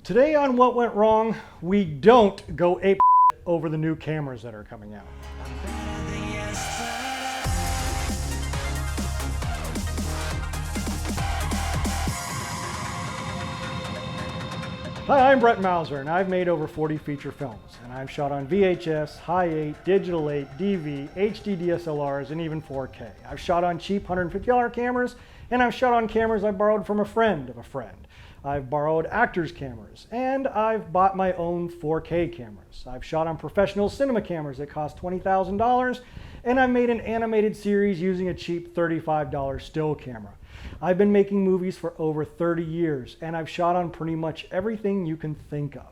Today on What Went Wrong, we don't go ape over the new cameras that are coming out. Hi, I'm Brett Mauser, and I've made over 40 feature films, and I've shot on VHS, High 8, Digital 8, DV, HD DSLRs, and even 4K. I've shot on cheap $150 cameras, and I've shot on cameras I borrowed from a friend of a friend. I've borrowed actors' cameras, and I've bought my own 4K cameras. I've shot on professional cinema cameras that cost $20,000, and I've made an animated series using a cheap $35 still camera. I've been making movies for over 30 years, and I've shot on pretty much everything you can think of.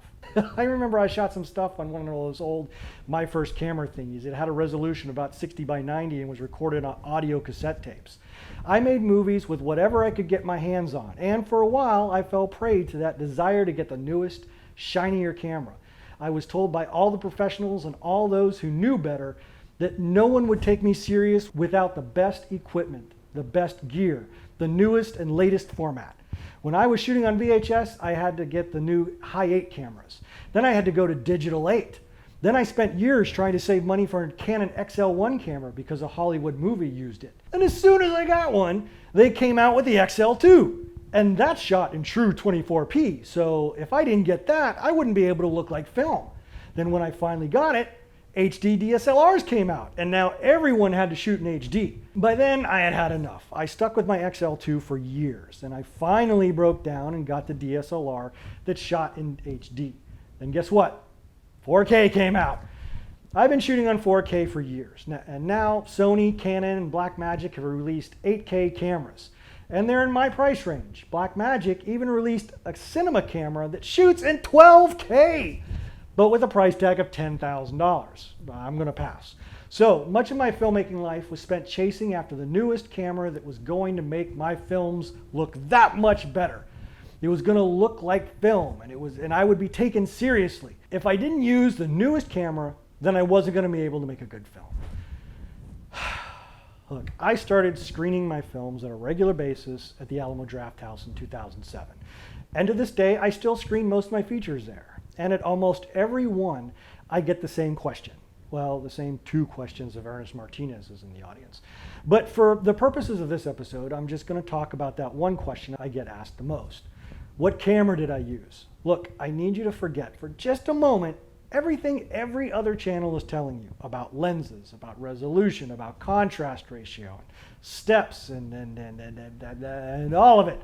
I remember I shot some stuff on one of those old My First Camera thingies. It had a resolution about 60 by 90 and was recorded on audio cassette tapes. I made movies with whatever I could get my hands on, and for a while I fell prey to that desire to get the newest, shinier camera. I was told by all the professionals and all those who knew better that no one would take me serious without the best equipment, the best gear, the newest and latest format. When I was shooting on VHS, I had to get the new High 8 cameras. Then I had to go to Digital 8. Then I spent years trying to save money for a Canon XL1 camera because a Hollywood movie used it. And as soon as I got one, they came out with the XL2. And that's shot in true 24p. So if I didn't get that, I wouldn't be able to look like film. Then when I finally got it, HD DSLRs came out, and now everyone had to shoot in HD. By then, I had had enough. I stuck with my XL2 for years, and I finally broke down and got the DSLR that shot in HD. Then guess what? 4K came out. I've been shooting on 4K for years, and now Sony, Canon, and Black Magic have released 8K cameras, and they're in my price range. Black Magic even released a cinema camera that shoots in 12K. But with a price tag of $10,000. I'm going to pass. So much of my filmmaking life was spent chasing after the newest camera that was going to make my films look that much better. It was going to look like film, and I would be taken seriously. If I didn't use the newest camera, then I wasn't going to be able to make a good film. Look, I started screening my films on a regular basis at the Alamo Drafthouse in 2007. And to this day, I still screen most of my features there. And at almost every one, I get the same question. Well, the same two questions if Ernest Martinez is in the audience. But for the purposes of this episode, I'm just going to talk about that one question I get asked the most. What camera did I use? Look, I need you to forget for just a moment everything every other channel is telling you about lenses, about resolution, about contrast ratio, and steps, and all of it.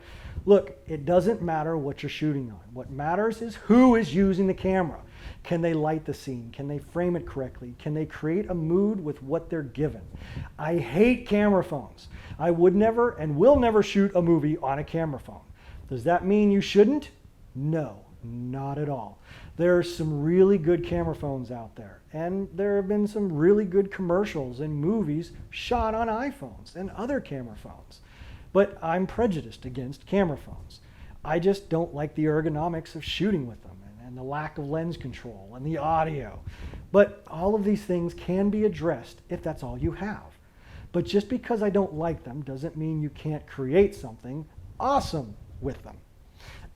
Look, it doesn't matter what you're shooting on. What matters is who is using the camera. Can they light the scene? Can they frame it correctly? Can they create a mood with what they're given? I hate camera phones. I would never and will never shoot a movie on a camera phone. Does that mean you shouldn't? No, not at all. There are some really good camera phones out there, and there have been some really good commercials and movies shot on iPhones and other camera phones. But I'm prejudiced against camera phones. I just don't like the ergonomics of shooting with them and the lack of lens control and the audio. But all of these things can be addressed if that's all you have. But just because I don't like them doesn't mean you can't create something awesome with them.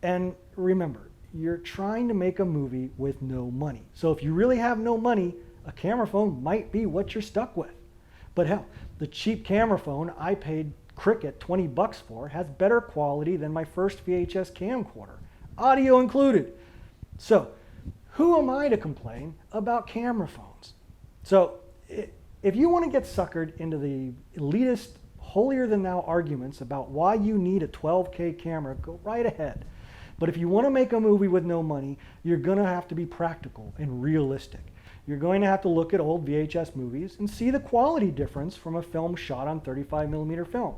And remember, you're trying to make a movie with no money. So if you really have no money, a camera phone might be what you're stuck with. But hell, the cheap camera phone I paid Cricket $20 for has better quality than my first VHS camcorder, audio included. So who am I to complain about camera phones? So if you want to get suckered into the elitist, holier-than-thou arguments about why you need a 12K camera, go right ahead. But if you want to make a movie with no money, you're going to have to be practical and realistic. You're going to have to look at old VHS movies and see the quality difference from a film shot on 35mm film.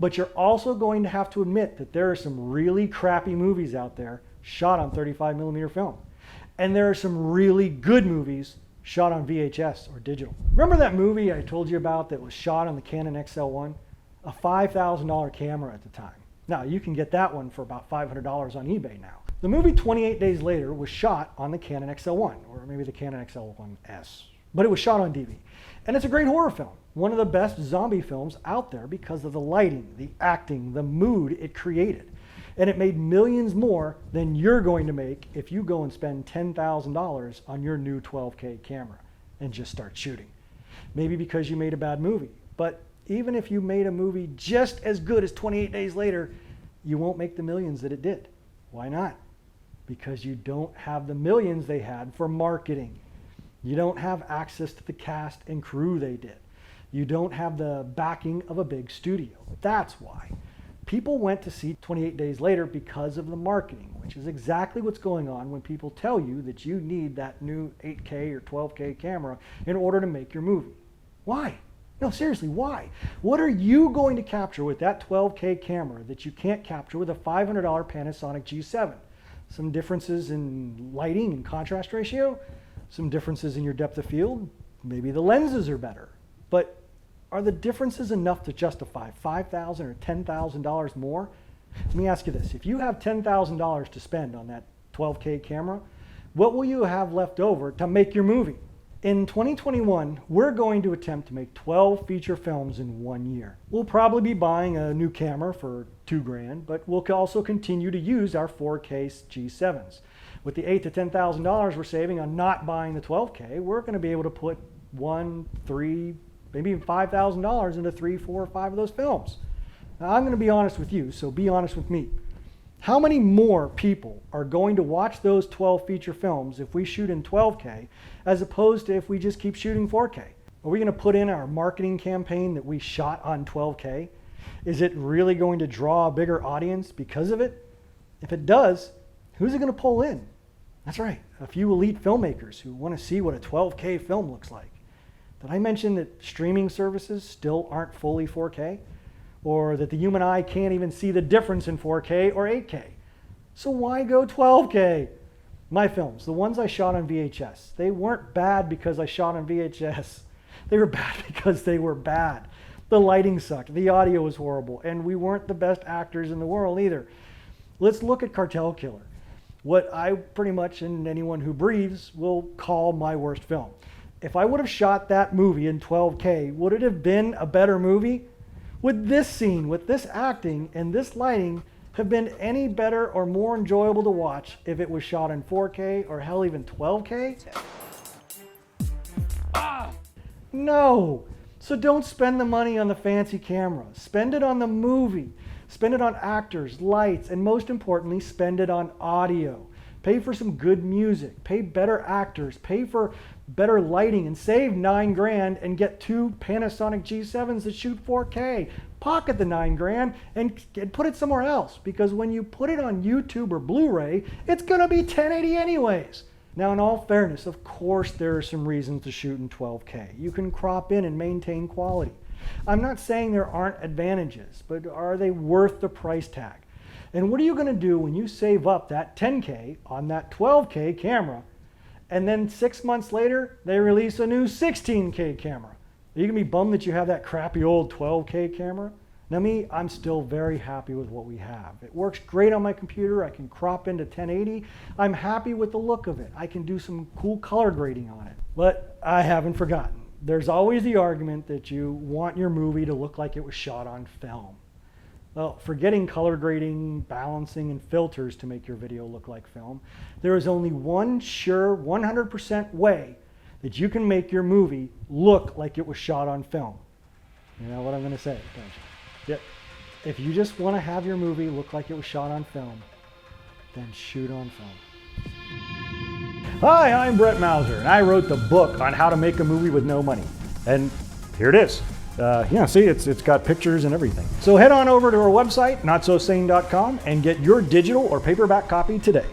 But you're also going to have to admit that there are some really crappy movies out there shot on 35mm film. And there are some really good movies shot on VHS or digital. Remember that movie I told you about that was shot on the Canon XL1? A $5,000 camera at the time. Now, you can get that one for about $500 on eBay now. The movie 28 Days Later was shot on the Canon XL1, or maybe the Canon XL1S, but it was shot on DV. And it's a great horror film, one of the best zombie films out there because of the lighting, the acting, the mood it created. And it made millions more than you're going to make if you go and spend $10,000 on your new 12K camera and just start shooting. Maybe because you made a bad movie. But even if you made a movie just as good as 28 Days Later, you won't make the millions that it did. Why not? Because you don't have the millions they had for marketing. You don't have access to the cast and crew they did. You don't have the backing of a big studio. That's why. People went to see 28 Days Later because of the marketing, which is exactly what's going on when people tell you that you need that new 8K or 12K camera in order to make your movie. Why? No, seriously, why? What are you going to capture with that 12K camera that you can't capture with a $500 Panasonic G7? Some differences in lighting and contrast ratio, some differences in your depth of field, maybe the lenses are better. But are the differences enough to justify $5,000 or $10,000 more? Let me ask you this. If you have $10,000 to spend on that 12K camera, what will you have left over to make your movie? In 2021, we're going to attempt to make 12 feature films in 1 year. We'll probably be buying a new camera for $2,000, but we'll also continue to use our 4K G7s. With the $8,000 to $10,000 we're saving on not buying the 12K, we're going to be able to put $1,000, $3,000, maybe even $5,000 into 3, 4, or 5 of those films. Now, I'm going to be honest with you, so be honest with me. How many more people are going to watch those 12 feature films if we shoot in 12K as opposed to if we just keep shooting 4K? Are we going to put in our marketing campaign that we shot on 12K? Is it really going to draw a bigger audience because of it? If it does, who's it going to pull in? That's right, a few elite filmmakers who want to see what a 12K film looks like. Did I mention that streaming services still aren't fully 4K? Or that the human eye can't even see the difference in 4K or 8K? So why go 12K? My films, the ones I shot on VHS, they weren't bad because I shot on VHS. They were bad because they were bad. The lighting sucked, the audio was horrible, and we weren't the best actors in the world either. Let's look at Cartel Killer, what I pretty much, and anyone who breathes, will call my worst film. If I would have shot that movie in 12K, would it have been a better movie? Would this scene, with this acting and this lighting, have been any better or more enjoyable to watch if it was shot in 4K or hell even 12K? No. So don't spend the money on the fancy camera. Spend it on the movie. Spend it on actors, lights, and most importantly, spend it on audio. Pay for some good music, pay better actors, pay for better lighting, and save $9,000 and get 2 Panasonic G7s that shoot 4K. Pocket the $9,000 and put it somewhere else, because when you put it on YouTube or Blu-ray, it's gonna be 1080 anyways. Now, in all fairness, of course there are some reasons to shoot in 12K. You can crop in and maintain quality. I'm not saying there aren't advantages, but are they worth the price tag? And what are you going to do when you save up that 10K on that 12K camera, and then 6 months later, they release a new 16K camera? Are you going to be bummed that you have that crappy old 12K camera? Now me, I'm still very happy with what we have. It works great on my computer. I can crop into 1080. I'm happy with the look of it. I can do some cool color grading on it. But I haven't forgotten. There's always the argument that you want your movie to look like it was shot on film. Well, forgetting color grading, balancing, and filters to make your video look like film, there is only one sure 100% way that you can make your movie look like it was shot on film. You know what I'm going to say, don't you? Yep. If you just want to have your movie look like it was shot on film, then shoot on film. Hi, I'm Brett Mauser, and I wrote the book on how to make a movie with no money. And here it is. Yeah, see, it's got pictures and everything. So head on over to our website, notsosane.com, and get your digital or paperback copy today.